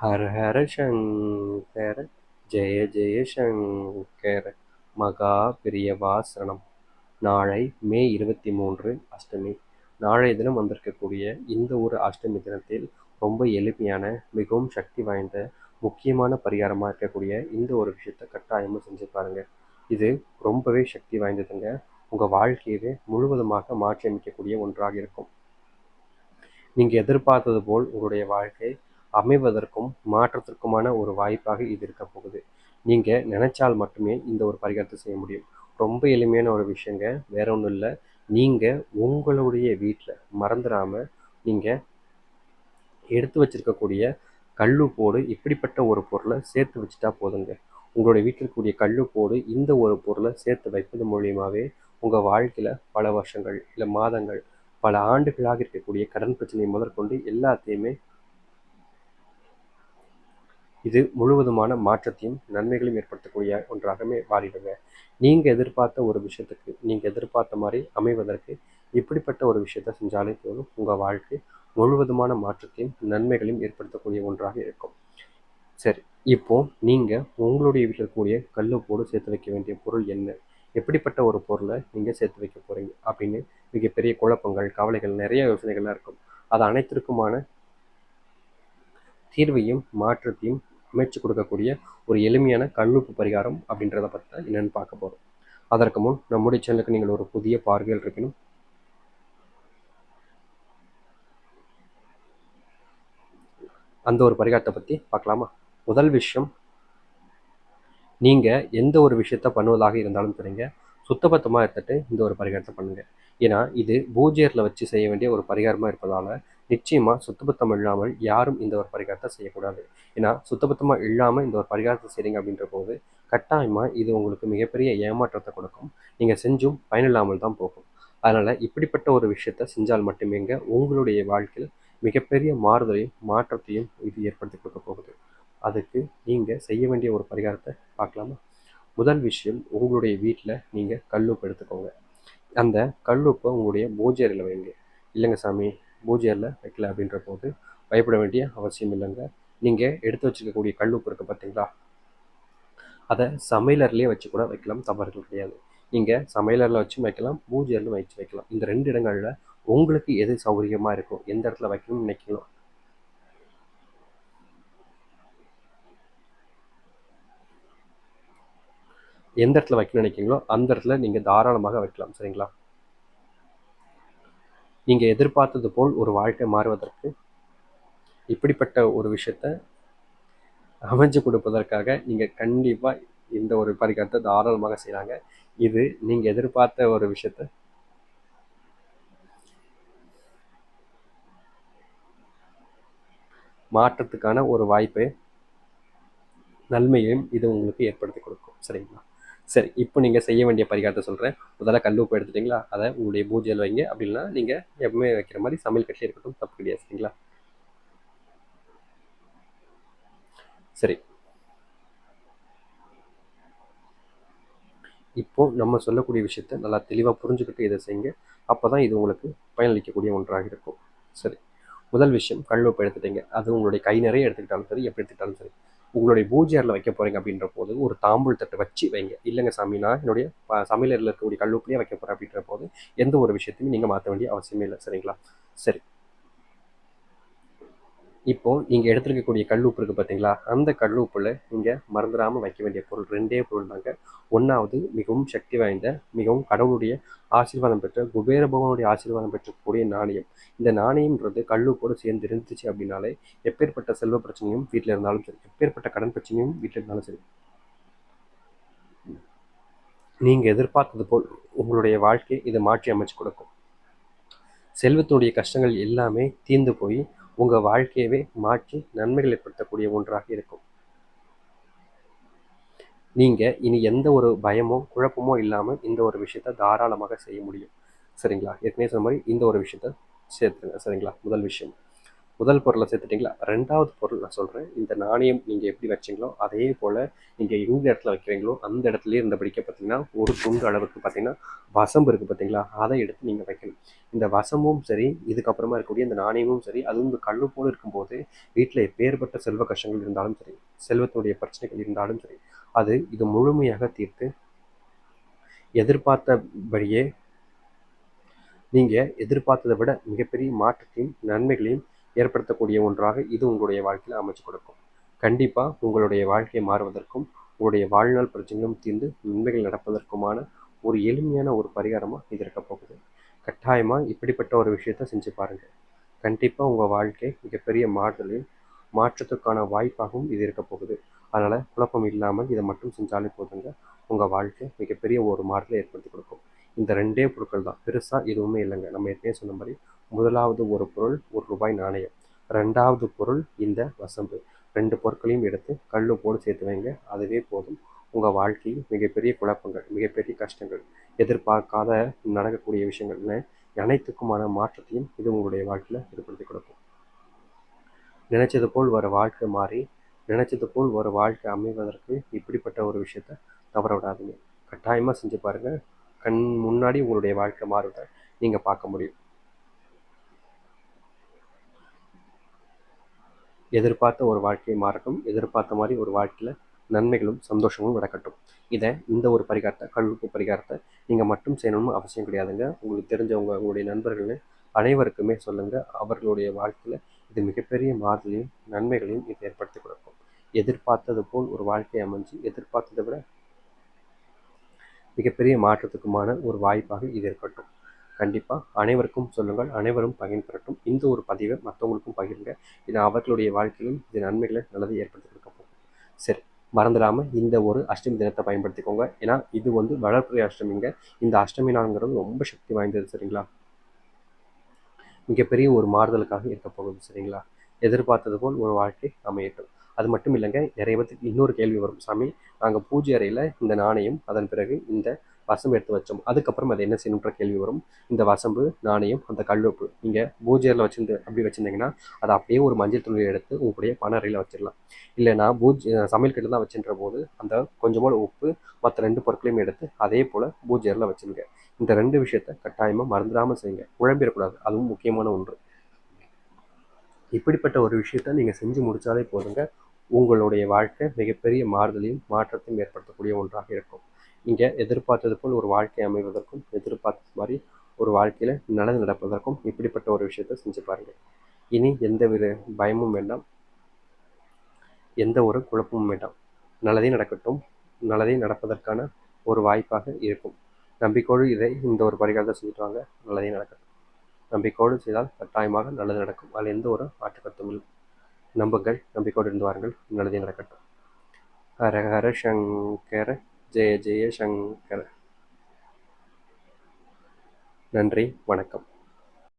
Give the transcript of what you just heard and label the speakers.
Speaker 1: ஹர ஹர சங்கர ஜெய ஜெய சங்கர மகா பிரியவாசனம். நாளை மே 23 அஷ்டமி. நாளைய தினம் வந்திருக்கக்கூடிய இந்த ஒரு அஷ்டமி தினத்தில் ரொம்ப எளிமையான, மிகவும் சக்தி வாய்ந்த, முக்கியமான பரிகாரமாக இருக்கக்கூடிய இந்த ஒரு விஷயத்தை கட்டாயமாக செஞ்சு பாருங்க. இது ரொம்பவே சக்தி வாய்ந்ததுங்க. உங்கள் வாழ்க்கையவே முழுவதுமாக மாற்றி அமைக்கக்கூடிய ஒன்றாக இருக்கும். நீங்கள் எதிர்பார்த்தது போல் உங்களுடைய வாழ்க்கை அமைவதற்கும் மாற்றத்திற்குமான ஒரு வாய்ப்பாக இது இருக்க போகுது. நீங்கள் நினைச்சால் மட்டுமே இந்த ஒரு பரிகாரத்தை செய்ய முடியும். ரொம்ப எளிமையான ஒரு விஷயங்க. வேற ஒன்றும் இல்லை. நீங்கள் உங்களுடைய வீட்டில் மறந்துடாமல் நீங்கள் எடுத்து வச்சிருக்கக்கூடிய கல்லுப்போடு இப்படிப்பட்ட ஒரு பொருளை சேர்த்து வச்சுட்டா போதுங்க. உங்களுடைய வீட்டில் இருக்கக்கூடிய கல்லுப்போடு இந்த ஒரு பொருளை சேர்த்து வைப்பது மூலியமாகவே உங்கள் வாழ்க்கையில் பல வருஷங்கள் இல்லை மாதங்கள் பல ஆண்டுகளாக இருக்கக்கூடிய கடன் பிரச்சனை முதற்கொண்டு எல்லாத்தையுமே இது முழுவதுமான மாற்றத்தையும் நன்மைகளையும் ஏற்படுத்தக்கூடிய ஒன்றாகவே மாறிடுங்க. நீங்கள் எதிர்பார்த்த ஒரு விஷயத்துக்கு நீங்கள் எதிர்பார்த்த மாதிரி அமைவதற்கு இப்படிப்பட்ட ஒரு விஷயத்த செஞ்சாலே போதும். உங்கள் வாழ்க்கை முழுவதுமான மாற்றத்தையும் நன்மைகளையும் ஏற்படுத்தக்கூடிய ஒன்றாக இருக்கும். சரி, இப்போ நீங்கள் உங்களுடைய வீட்டில் இருக்கக்கூடிய கல்லுப்போடு சேர்த்து வைக்க வேண்டிய பொருள் என்ன, எப்படிப்பட்ட ஒரு பொருளை நீங்கள் சேர்த்து வைக்க போகிறீங்க அப்படின்னு மிகப்பெரிய குழப்பங்கள், கவலைகள், நிறைய யோசனைகள்லாம் இருக்கும். அது அனைத்திற்குமான தீர்வையும் மாற்றத்தையும் அமைச்சு கொடுக்கக்கூடிய ஒரு எளிமையான கல்லுப்பு பரிகாரம் அப்படின்றத பற்றி தான் என்னென்னு பார்க்க போகிறோம். அதற்கு முன் நம்முடைய சேனலுக்கு நீங்கள் ஒரு புதிய பார்வையில் இருக்கணும். அந்த ஒரு பரிகாரத்தை பற்றி பார்க்கலாமா? முதல் விஷயம், நீங்கள் எந்த ஒரு விஷயத்த பண்ணுவதாக இருந்தாலும் சரிங்க, சுத்தபத்தமாக எடுத்துட்டு இந்த ஒரு பரிகாரத்தை பண்ணுங்கள். ஏன்னா இது பூஜ்ஜியத்தில் வச்சு செய்ய வேண்டிய ஒரு பரிகாரமாக இருப்பதால் நிச்சயமாக சுத்தபத்தம் இல்லாமல் யாரும் இந்த ஒரு பரிகாரத்தை செய்யக்கூடாது. ஏன்னா சுத்தபத்தமாக இல்லாமல் இந்த ஒரு பரிகாரத்தை செய்கிறீங்க அப்படின்ற போது கட்டாயமாக இது உங்களுக்கு மிகப்பெரிய ஏமாற்றத்தை கொடுக்கும். நீங்கள் செஞ்சும் பயனில்லாமல் தான் போகும். அதனால் இப்படிப்பட்ட ஒரு விஷயத்த செஞ்சால் மட்டுமேங்க உங்களுடைய வாழ்க்கையில் மிகப்பெரிய மாறுதலையும் மாற்றத்தையும் இது ஏற்படுத்தி கொடுக்க போகுது. அதுக்கு நீங்கள் செய்ய வேண்டிய ஒரு பரிகாரத்தை பார்க்கலாமா? முதல் விஷயம், உங்களுடைய வீட்டில் நீங்கள் கல்லுப்பு எடுத்துக்கோங்க. அந்த கல்லுப்பை உங்களுடைய பூஜை அறையில் வைங்க. இல்லைங்க சாமி, பூஜை அறையில் வைக்கல அப்படின்ற போது பயப்பட வேண்டிய அவசியம் இல்லைங்க. நீங்கள் எடுத்து வச்சுருக்கக்கூடிய கல்லுப்பு இருக்குது பார்த்தீங்களா, அதை சமையலறையிலே வச்சு கூட வைக்கலாம், தவறுகள் கிடையாது. நீங்கள் சமையலறையில் வச்சு வைக்கலாம், பூஜை அறையில் வச்சு வைக்கலாம். இந்த 2 இடங்களில் உங்களுக்கு எது சௌகரியமாக இருக்கும், எந்த இடத்துல வைக்கணும்னு நினைக்கலாம், எந்த இடத்துல வைக்கணும்னு நினைக்கிறீங்களோ அந்த இடத்துல நீங்கள் தாராளமாக வைக்கலாம். சரிங்களா? நீங்கள் எதிர்பார்த்தது போல் ஒரு வாழ்க்கை மாறுவதற்கு இப்படிப்பட்ட ஒரு விஷயத்த அமைச்சு கொடுப்பதற்காக நீங்கள் கண்டிப்பாக இந்த ஒரு பரிகாரத்தை தாராளமாக செய்கிறாங்க. இது நீங்கள் எதிர்பார்த்த ஒரு விஷயத்த மாற்றத்துக்கான ஒரு வாய்ப்பை நன்மையையும் இது உங்களுக்கு ஏற்படுத்தி கொடுக்கும். சரிங்களா? சரி, இப்போ நீங்கள் செய்ய வேண்டிய பரிகாரத்தை சொல்கிறேன். முதல்ல கல்லுப்பு எடுத்துட்டிங்களா, அதை உங்களுடைய பூஜையில் வைங்க. அப்படின்னா நீங்கள் எப்பவுமே வைக்கிற மாதிரி சமையல் கட்டிலே இருக்கட்டும், தப்பு கிடையாது. சரிங்களா? சரி, இப்போது நம்ம சொல்லக்கூடிய விஷயத்த நல்லா தெளிவாக புரிஞ்சுக்கிட்டு இதை செய்யுங்க. அப்போ தான் இது உங்களுக்கு பயனளிக்கக்கூடிய ஒன்றாக இருக்கும். சரி, முதல் விஷயம், கல்லுப்பு எடுத்துட்டீங்க. அது உங்களுடைய கை நிறைய எடுத்துக்கிட்டாலும் சரி, எப்படி எடுத்துக்கிட்டாலும் சரி, உங்களுடைய பூஜை அறையில் வைக்க போகிறீங்க அப்படின்ற போது ஒரு தாம்பூல் தட்டு வச்சு வைங்க. இல்லைங்க சாமி, நான் என்னுடைய சமையலறையில் இருக்கக்கூடிய கல்லுப்புலேயே வைக்க போகிறேன் அப்படின்ற போது எந்த ஒரு விஷயத்தையும் நீங்கள் மாற்ற வேண்டிய அவசியமே இல்லை. சரிங்களா? சரி, இப்போது நீங்கள் எடுத்துருக்கக்கூடிய கல்லுப்பு இருக்குது பார்த்தீங்களா, அந்த கல்லுப்பில் நீங்கள் மறந்துடாமல் வைக்க வேண்டிய பொருள் 2 பொருள் தாங்க. ஒன்றாவது, மிகவும் சக்தி வாய்ந்த, மிகவும் கடவுளுடைய ஆசீர்வாதம் பெற்ற, குபேர பகவானுடைய ஆசீர்வாதம் பெற்றக்கூடிய நாணயம். இந்த நாணயம்ன்றது கல்லுப்போடு சேர்ந்து இருந்துச்சு அப்படின்னாலே எப்பேற்பட்ட செல்வ பிரச்சனையும் வீட்டில் இருந்தாலும் சரி, எப்பேற்பட்ட கடன் பிரச்சனையும் வீட்டில் இருந்தாலும் சரி, நீங்கள் எதிர்பார்த்தது போல் உங்களுடைய வாழ்க்கை இதை மாற்றி அமைச்சு கொடுக்கும். செல்வத்தினுடைய கஷ்டங்கள் எல்லாமே தீர்ந்து போய் உங்கள் வாழ்க்கையவே மாற்றி நன்மைகள் ஏற்படுத்தக்கூடிய ஒன்றாக இருக்கும். நீங்கள் இனி எந்த ஒரு பயமோ குழப்பமோ இல்லாமல் இந்த ஒரு விஷயத்தை தாராளமாக செய்ய முடியும். சரிங்களா? ஏற்கனவே சொன்ன மாதிரி இந்த ஒரு விஷயத்த சேர்த்துருங்க. சரிங்களா? முதல் விஷயம். முதல் பொருளை சேர்த்துட்டிங்களா? 2வது பொருள் நான் சொல்கிறேன். இந்த நாணயம் நீங்கள் எப்படி வச்சிங்களோ அதே போல் நீங்கள் எந்த இடத்துல வைக்கிறீங்களோ அந்த இடத்துலயே இருந்தபடிக்க பார்த்தீங்கன்னா, ஒரு துண்டு அளவுக்கு பார்த்தீங்கன்னா வசம்பு இருக்குது பார்த்தீங்களா, அதை எடுத்து நீங்கள் வைக்கணும். இந்த வசமும் சரி, இதுக்கப்புறமா இருக்கக்கூடிய இந்த நாணயமும் சரி, அதுவும் இந்த கல்லு போல் இருக்கும்போது வீட்டில் எப்பேற்பட்ட செல்வ கஷ்டங்கள் இருந்தாலும் சரி, செல்வத்தினுடைய பிரச்சனைகள் இருந்தாலும் சரி, அது இது முழுமையாக தீர்த்து எதிர்பார்த்தபடியே நீங்கள் எதிர்பார்த்ததை விட மிகப்பெரிய மாற்றத்தையும் நன்மைகளையும் ஏற்படுத்தக்கூடிய ஒன்றாக இது உங்களுடைய வாழ்க்கையில் அமைச்சு கொடுக்கும். கண்டிப்பாக உங்களுடைய வாழ்க்கை மாறுவதற்கும் உங்களுடைய வாழ்நாள் பிரச்சனைகளும் தீர்ந்து நன்மைகள் நடப்பதற்குமான ஒரு எளிமையான ஒரு பரிகாரமாக இது இருக்க போகுது. கட்டாயமாக இப்படிப்பட்ட ஒரு விஷயத்த செஞ்சு பாருங்கள். கண்டிப்பாக உங்கள் வாழ்க்கை மிகப்பெரிய மாற்றத்துக்கான வாய்ப்பாகவும் இது இருக்க போகுது. அதனால் குழப்பம் இல்லாமல் இதை மட்டும் செஞ்சாலே போதுங்க. உங்கள் வாழ்க்கை மிகப்பெரிய ஒரு மாற்றத்தை ஏற்படுத்தி கொடுக்கும். இந்த 2 பொருட்கள் தான், பெருசாக எதுவுமே இல்லைங்க. நம்ம ஏற்கனவே சொன்ன மாதிரி முதலாவது ஒரு பொருள் ரூ. 1 நாணயம், 2வது பொருள் இந்த வசம்பு. 2 பொருட்களையும் எடுத்து கல்லு போடு சேர்த்து வைங்க. அதுவே போதும். உங்கள் வாழ்க்கையில் மிகப்பெரிய குழப்பங்கள், மிகப்பெரிய கஷ்டங்கள், எதிர்பார்க்காத நடக்கக்கூடிய விஷயங்கள்னு அனைத்துக்குமான மாற்றத்தையும் இது உங்களுடைய வாழ்க்கையில் ஏற்படுத்தி கொடுக்கும். நினைச்சது போல் ஒரு வாழ்க்கை மாறி, நினைச்சது போல் ஒரு வாழ்க்கை அமைவதற்கு இப்படிப்பட்ட ஒரு விஷயத்த தவற விடாதீங்க. கட்டாயமாக செஞ்சு பாருங்கள். கண் முன்னாடி உங்களுடைய வாழ்க்கை மாறுவதை நீங்கள் பார்க்க முடியும். எதிர்பார்த்த ஒரு வாழ்க்கையை மாறட்டும், எதிர்பார்த்த மாதிரி ஒரு வாழ்க்கையில் நன்மைகளும் சந்தோஷமும் நடக்கட்டும். இந்த ஒரு பரிகாரத்தை, கல்லுப்பு பரிகாரத்தை நீங்கள் மட்டும் செய்யணும்னு அவசியம் கிடையாதுங்க. உங்களுக்கு தெரிஞ்சவங்க, உங்களுடைய நண்பர்கள் அனைவருக்குமே சொல்லுங்கள். அவர்களுடைய வாழ்க்கையில் இது மிகப்பெரிய மாறுதலையும் நன்மைகளையும் இது ஏற்படுத்தி கொடுக்கும். எதிர்பார்த்தது போல் ஒரு வாழ்க்கை அமைஞ்சு எதிர்பார்த்ததை விட மிகப்பெரிய மாற்றத்துக்குமான ஒரு வாய்ப்பாக இது இருக்கட்டும். கண்டிப்பாக அனைவருக்கும் சொல்லுங்கள், அனைவரும் பயன்பெறட்டும். இந்த ஒரு பதிவை மற்றவங்களுக்கும் பகிருங்க. இது அவர்களுடைய வாழ்க்கையிலும் இது நன்மைகளை நல்லதை ஏற்படுத்தி கொடுக்க போகும். சரி, மறந்துடாமல் இந்த ஒரு அஷ்டமி தினத்தை பயன்படுத்திக்கோங்க. ஏன்னா இது வளர்பிறை அஷ்டமிங்க. இந்த அஷ்டமி நாளுங்கிறது ரொம்ப சக்தி வாய்ந்தது. சரிங்களா? மிகப்பெரிய ஒரு மாறுதலுக்காக இருக்க போகுது. சரிங்களா? எதிர்பார்த்தது போல் ஒரு வாழ்க்கை அமையட்டும். அது மட்டும் இல்லைங்க, நிறைய பேருக்கு இன்னொரு கேள்வி வரும். சாமி, நாங்கள் பூஜை அறையில் இந்த நாணயம், அதன் பிறகு இந்த வசம்பு எடுத்து வச்சோம், அதுக்கப்புறம் அது என்ன செய்யணுன்ற கேள்வி வரும். இந்த வசம்பு, நாணயம், அந்த கல்லுப்பு நீங்கள் பூஜை அறையில் அப்படி வச்சுருந்தீங்கன்னா அதை அப்படியே ஒரு மஞ்சள் துணியை எடுத்து உங்களுடைய பண அறையில் வச்சிடலாம். இல்லைனா சமையல் கட்டில் தான் வச்சுன்ற போது அந்த கொஞ்சமோட உப்பு மற்ற 2 பொருட்களையும் எடுத்து அதே போல் பூஜை அறையில் வச்சுருங்க. இந்த 2 விஷயத்த கட்டாயமாக மறந்துடாமல் செய்யுங்க. குழம்பிடக்கூடாது, அதுவும் முக்கியமான ஒன்று. இப்படிப்பட்ட ஒரு விஷயத்த நீங்கள் செஞ்சு முடித்தாலே போதுங்க. உங்களுடைய வாழ்க்கை மிகப்பெரிய மாறுதலையும் மாற்றத்தையும் ஏற்படுத்தக்கூடிய ஒன்றாக இருக்கும். இங்கே எதிர்பார்த்தது போல் ஒரு வாழ்க்கை அமைவதற்கும், எதிர்பார்த்த மாதிரி ஒரு வாழ்க்கையில் நல்லது நடப்பதற்கும் இப்படிப்பட்ட ஒரு விஷயத்த செஞ்சு பாருங்கள். இனி எந்தவித பயமும் வேண்டாம், எந்த ஒரு குழப்பமும் வேண்டாம். நல்லதே நடக்கட்டும். நல்லதே நடப்பதற்கான ஒரு வாய்ப்பாக இருக்கும். நம்பிக்கையோடு இந்த ஒரு பரிகாரத்தை செஞ்சுட்டு வாங்க. நல்லதே நடக்கட்டும். நம்பிக்கையோடு செய்தால் கட்டாயமாக நல்லது நடக்கும். அதில் எந்த ஒரு மாற்று கருத்தும் இல்லை. நம்புங்கள், நம்பிக்கையோடு இருந்து வாருங்கள். நல்லதே நடக்கட்டும். ஹர ஹர சங்கர, ஜெய ஜெய சங்கர. நன்றி, வணக்கம்.